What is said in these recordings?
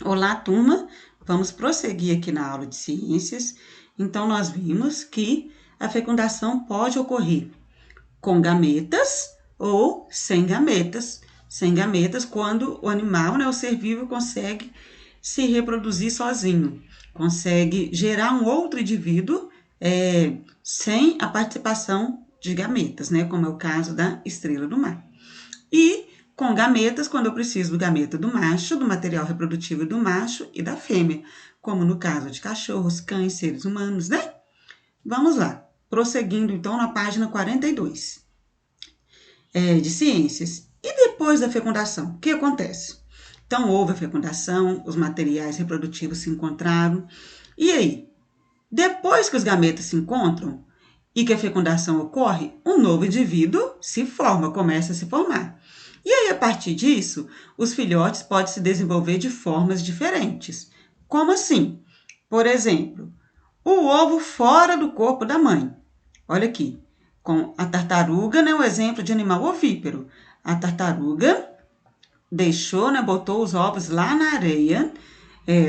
Olá, turma! Vamos prosseguir aqui na aula de ciências. Então, nós vimos que a fecundação pode ocorrer com gametas ou sem gametas. Sem gametas, quando o animal, o ser vivo, consegue se reproduzir sozinho, consegue gerar um outro indivíduo sem a participação de gametas, como é o caso da estrela do mar. E com gametas, quando eu preciso do gameta do macho, do material reprodutivo do macho e da fêmea, como no caso de cachorros, cães, seres humanos, né? Vamos lá, prosseguindo então na página 42 de ciências. E depois da fecundação, o que acontece? Então, houve a fecundação, os materiais reprodutivos se encontraram. E aí? Depois que os gametas se encontram e que a fecundação ocorre, um novo indivíduo se forma, começa a se formar. E aí, a partir disso, os filhotes podem se desenvolver de formas diferentes. Como assim? Por exemplo, o ovo fora do corpo da mãe. Olha aqui, com a tartaruga, o exemplo de animal ovíparo. A tartaruga deixou, botou os ovos lá na areia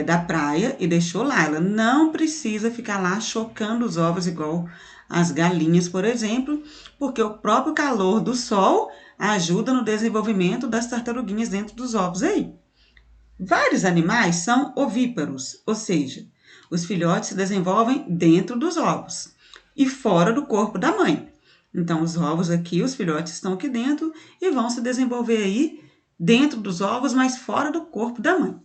da praia e deixou lá. Ela não precisa ficar lá chocando os ovos igual as galinhas, por exemplo, porque o próprio calor do sol ajuda no desenvolvimento das tartaruguinhas dentro dos ovos aí. Vários animais são ovíparos, ou seja, os filhotes se desenvolvem dentro dos ovos e fora do corpo da mãe. Então, os ovos aqui, os filhotes estão aqui dentro e vão se desenvolver aí dentro dos ovos, mas fora do corpo da mãe.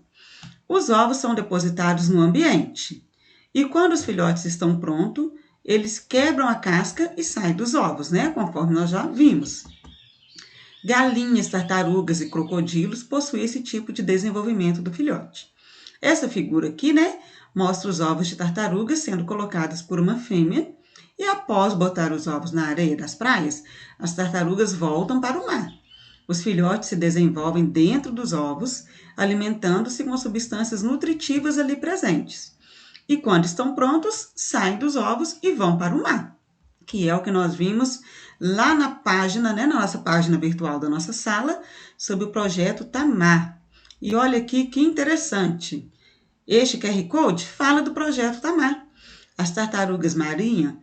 Os ovos são depositados no ambiente e quando os filhotes estão prontos, eles quebram a casca e saem dos ovos, conforme nós já vimos. Galinhas, tartarugas e crocodilos possuem esse tipo de desenvolvimento do filhote. Essa figura aqui, mostra os ovos de tartarugas sendo colocados por uma fêmea e após botar os ovos na areia das praias, as tartarugas voltam para o mar. Os filhotes se desenvolvem dentro dos ovos, alimentando-se com substâncias nutritivas ali presentes. E quando estão prontos, saem dos ovos e vão para o mar, que é o que nós vimos lá na página, na nossa página virtual da nossa sala, sobre o projeto Tamar. E olha aqui que interessante. Este QR Code fala do projeto Tamar. As tartarugas marinhas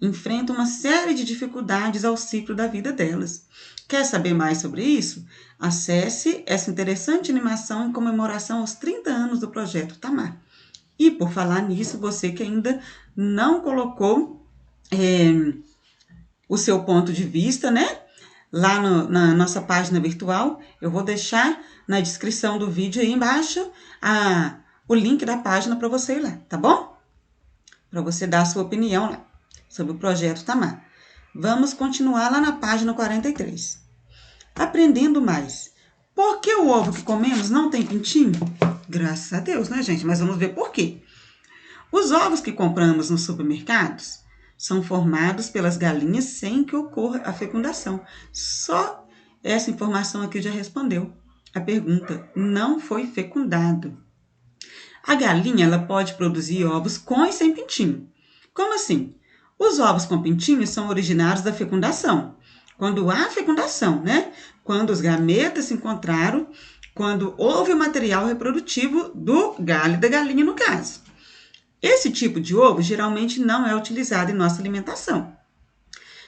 enfrentam uma série de dificuldades ao ciclo da vida delas. Quer saber mais sobre isso? Acesse essa interessante animação em comemoração aos 30 anos do projeto Tamar. E por falar nisso, você que ainda não colocou o seu ponto de vista, lá na nossa página virtual, eu vou deixar na descrição do vídeo aí embaixo o link da página para você ir lá, tá bom? Para você dar a sua opinião lá sobre o projeto Tamar. Vamos continuar lá na página 43. Aprendendo mais. Por que o ovo que comemos não tem pintinho? Graças a Deus, gente? Mas vamos ver por quê. Os ovos que compramos nos supermercados são formados pelas galinhas sem que ocorra a fecundação. Só essa informação aqui já respondeu a pergunta. Não foi fecundado. A galinha ela pode produzir ovos com e sem pintinho. Como assim? Os ovos com pintinho são originários da fecundação. Quando há fecundação, Quando os gametas se encontraram, quando houve o material reprodutivo do galho da galinha, no caso. Esse tipo de ovo geralmente não é utilizado em nossa alimentação.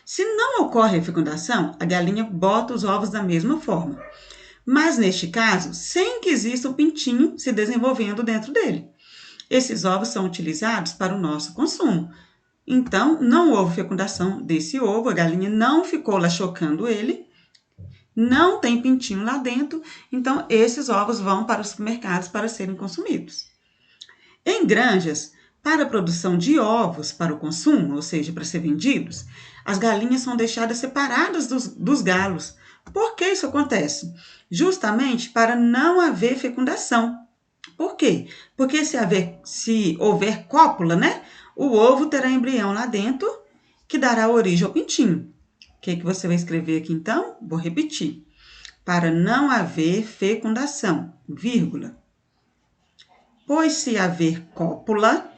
Se não ocorre a fecundação, a galinha bota os ovos da mesma forma. Mas neste caso, sem que exista o pintinho se desenvolvendo dentro dele. Esses ovos são utilizados para o nosso consumo. Então, não houve fecundação desse ovo, a galinha não ficou lá chocando ele, não tem pintinho lá dentro, então esses ovos vão para os supermercados para serem consumidos. Em granjas, para a produção de ovos para o consumo, ou seja, para ser vendidos, as galinhas são deixadas separadas dos galos. Por que isso acontece? Justamente para não haver fecundação. Por quê? Porque se houver cópula, o ovo terá embrião lá dentro, que dará origem ao pintinho. O que você vai escrever aqui então? Vou repetir. Para não haver fecundação, vírgula. Pois se haver cópula,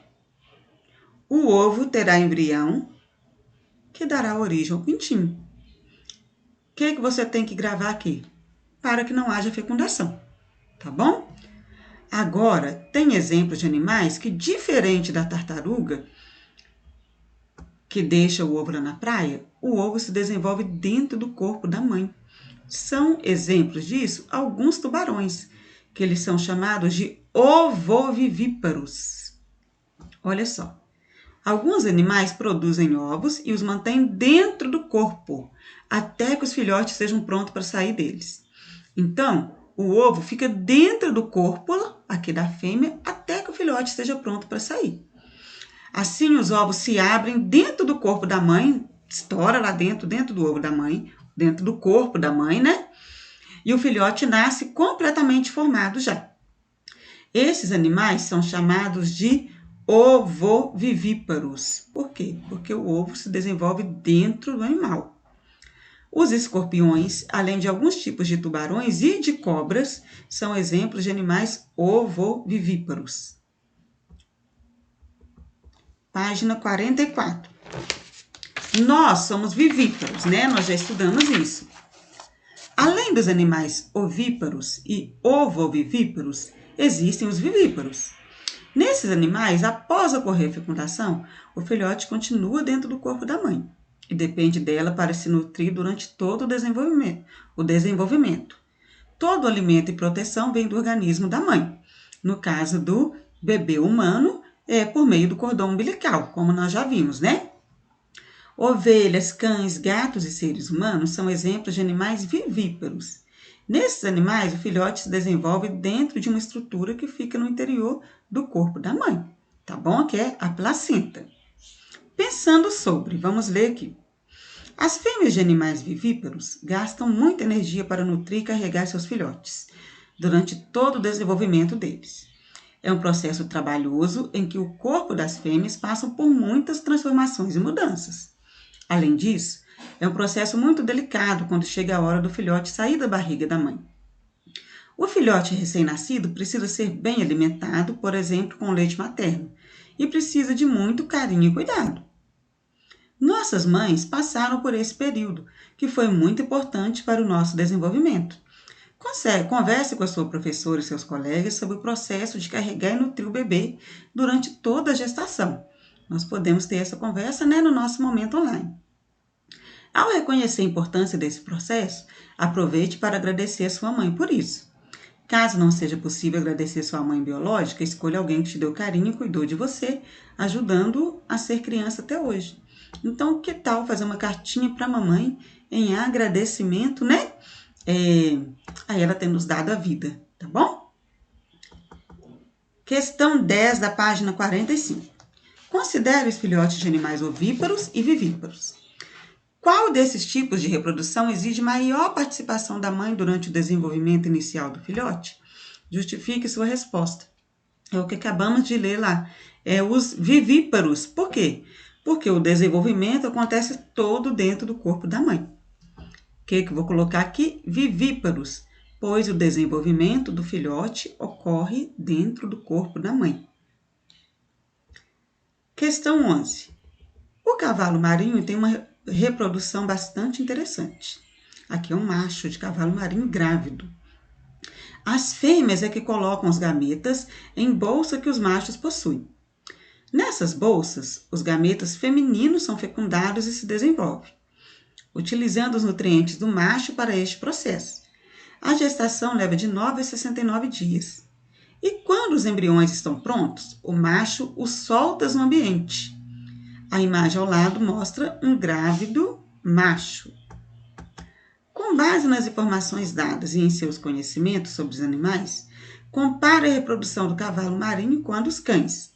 o ovo terá embrião, que dará origem ao pintinho. O que você tem que gravar aqui? Para que não haja fecundação, tá bom? Agora, tem exemplos de animais que, diferente da tartaruga, que deixa o ovo lá na praia, o ovo se desenvolve dentro do corpo da mãe. São exemplos disso alguns tubarões, que eles são chamados de ovovivíparos. Olha só, alguns animais produzem ovos e os mantêm dentro do corpo, até que os filhotes sejam prontos para sair deles. Então, o ovo fica dentro do corpo aqui da fêmea até que o filhote esteja pronto para sair. Assim, os ovos se abrem dentro do corpo da mãe, estoura lá dentro do ovo da mãe, dentro do corpo da mãe, né? E o filhote nasce completamente formado já. Esses animais são chamados de ovovivíparos. Por quê? Porque o ovo se desenvolve dentro do animal. Os escorpiões, além de alguns tipos de tubarões e de cobras, são exemplos de animais ovovivíparos. Página 44. Nós somos vivíparos, né? Nós já estudamos isso. Além dos animais ovíparos e ovovivíparos, existem os vivíparos. Nesses animais, após ocorrer a fecundação, o filhote continua dentro do corpo da mãe e depende dela para se nutrir durante todo o desenvolvimento. Todo alimento e proteção vem do organismo da mãe. No caso do bebê humano, é por meio do cordão umbilical, como nós já vimos, né? Ovelhas, cães, gatos e seres humanos são exemplos de animais vivíparos. Nesses animais, o filhote se desenvolve dentro de uma estrutura que fica no interior do corpo da mãe, tá bom? Que é a placenta. Pensando sobre, vamos ler aqui. As fêmeas de animais vivíparos gastam muita energia para nutrir e carregar seus filhotes durante todo o desenvolvimento deles. É um processo trabalhoso em que o corpo das fêmeas passa por muitas transformações e mudanças. Além disso, é um processo muito delicado quando chega a hora do filhote sair da barriga da mãe. O filhote recém-nascido precisa ser bem alimentado, por exemplo, com leite materno, e precisa de muito carinho e cuidado. Nossas mães passaram por esse período, que foi muito importante para o nosso desenvolvimento. Converse com a sua professora e seus colegas sobre o processo de carregar e nutrir o bebê durante toda a gestação. Nós podemos ter essa conversa, né, no nosso momento online. Ao reconhecer a importância desse processo, aproveite para agradecer a sua mãe por isso. Caso não seja possível agradecer sua mãe biológica, escolha alguém que te deu carinho e cuidou de você, ajudando a ser criança até hoje. Então, que tal fazer uma cartinha para a mamãe em agradecimento, né? A ela ter nos dado a vida, tá bom? Questão 10 da página 45. Considere os filhotes de animais ovíparos e vivíparos. Qual desses tipos de reprodução exige maior participação da mãe durante o desenvolvimento inicial do filhote? Justifique sua resposta. É o que acabamos de ler lá. É os vivíparos. Por quê? Porque o desenvolvimento acontece todo dentro do corpo da mãe. O que eu vou colocar aqui? Vivíparos, pois o desenvolvimento do filhote ocorre dentro do corpo da mãe. Questão 11. O cavalo marinho tem uma reprodução bastante interessante. Aqui é um macho de cavalo marinho grávido. As fêmeas é que colocam os gametas em bolsa que os machos possuem. Nessas bolsas, os gametas femininos são fecundados e se desenvolvem, utilizando os nutrientes do macho para este processo. A gestação leva de 9 a 69 dias. E quando os embriões estão prontos, o macho os solta no ambiente. A imagem ao lado mostra um grávido macho. Com base nas informações dadas e em seus conhecimentos sobre os animais, compare a reprodução do cavalo marinho com a dos cães.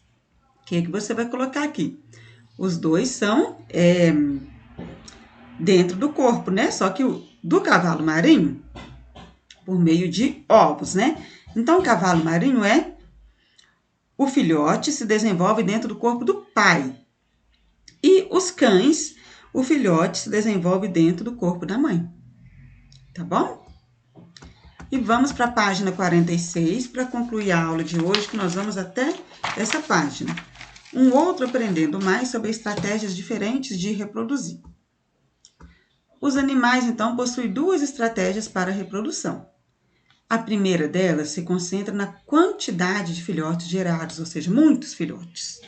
O que você vai colocar aqui? Os dois são dentro do corpo, né? Só que o do cavalo marinho, por meio de ovos, né? Então, o cavalo marinho o filhote se desenvolve dentro do corpo do pai. E os cães, o filhote se desenvolve dentro do corpo da mãe. Tá bom? E vamos para a página 46 para concluir a aula de hoje, que nós vamos até essa página. Um outro aprendendo mais sobre estratégias diferentes de reproduzir. Os animais, então, possuem duas estratégias para a reprodução. A primeira delas se concentra na quantidade de filhotes gerados, ou seja, muitos filhotes.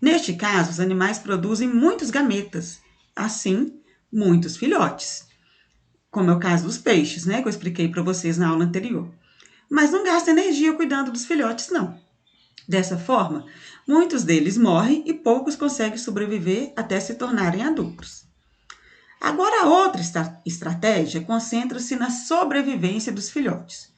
Neste caso, os animais produzem muitos gametas, assim, muitos filhotes, como é o caso dos peixes, né, que eu expliquei para vocês na aula anterior. Mas não gasta energia cuidando dos filhotes, não. Dessa forma, muitos deles morrem e poucos conseguem sobreviver até se tornarem adultos. Agora, a outra estratégia concentra-se na sobrevivência dos filhotes.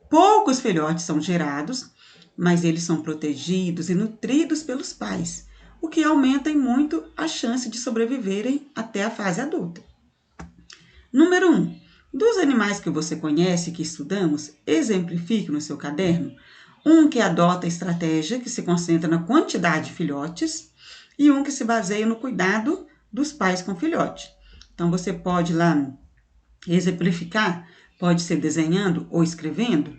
Poucos filhotes são gerados, mas eles são protegidos e nutridos pelos pais, o que aumenta muito a chance de sobreviverem até a fase adulta. Número 1. Dos animais que você conhece e que estudamos, exemplifique no seu caderno um que adota a estratégia que se concentra na quantidade de filhotes e um que se baseia no cuidado dos pais com filhote. Então, você pode lá exemplificar, pode ser desenhando ou escrevendo.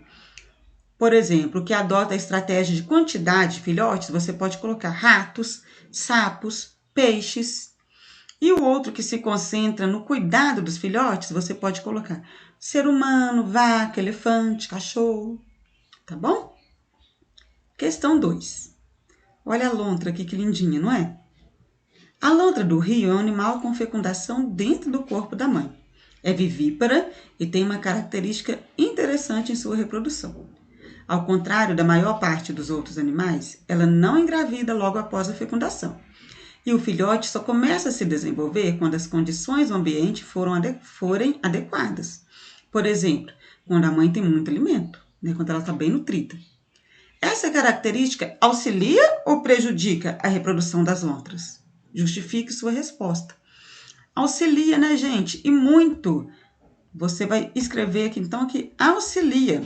Por exemplo, o que adota a estratégia de quantidade de filhotes, você pode colocar ratos, sapos, peixes. E o outro que se concentra no cuidado dos filhotes, você pode colocar ser humano, vaca, elefante, cachorro, tá bom? Questão 2. Olha a lontra aqui, que lindinha, não é? A lontra do rio é um animal com fecundação dentro do corpo da mãe. É vivípara e tem uma característica interessante em sua reprodução. Ao contrário da maior parte dos outros animais, ela não engravida logo após a fecundação. E o filhote só começa a se desenvolver quando as condições do ambiente forem adequadas. Por exemplo, quando a mãe tem muito alimento, né, quando ela está bem nutrida. Essa característica auxilia ou prejudica a reprodução das lontras? Justifique sua resposta. Auxilia, né, gente? E muito. Você vai escrever aqui, então, que auxilia.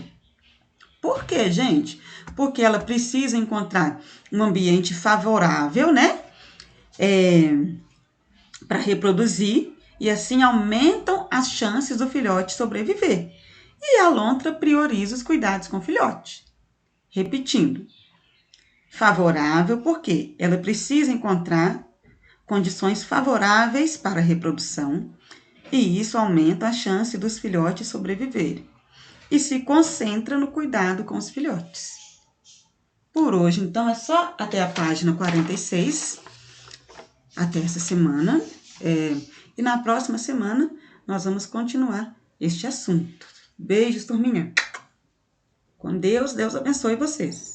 Por quê, gente? Porque ela precisa encontrar um ambiente favorável, né? Para reproduzir e assim aumentam as chances do filhote sobreviver. E a lontra prioriza os cuidados com o filhote. Repetindo, favorável porque ela precisa encontrar condições favoráveis para a reprodução e isso aumenta a chance dos filhotes sobreviverem e se concentra no cuidado com os filhotes. Por hoje, então, é só até a página 46, até essa semana. E na próxima semana, nós vamos continuar este assunto. Beijos, turminha. Com Deus, Deus abençoe vocês.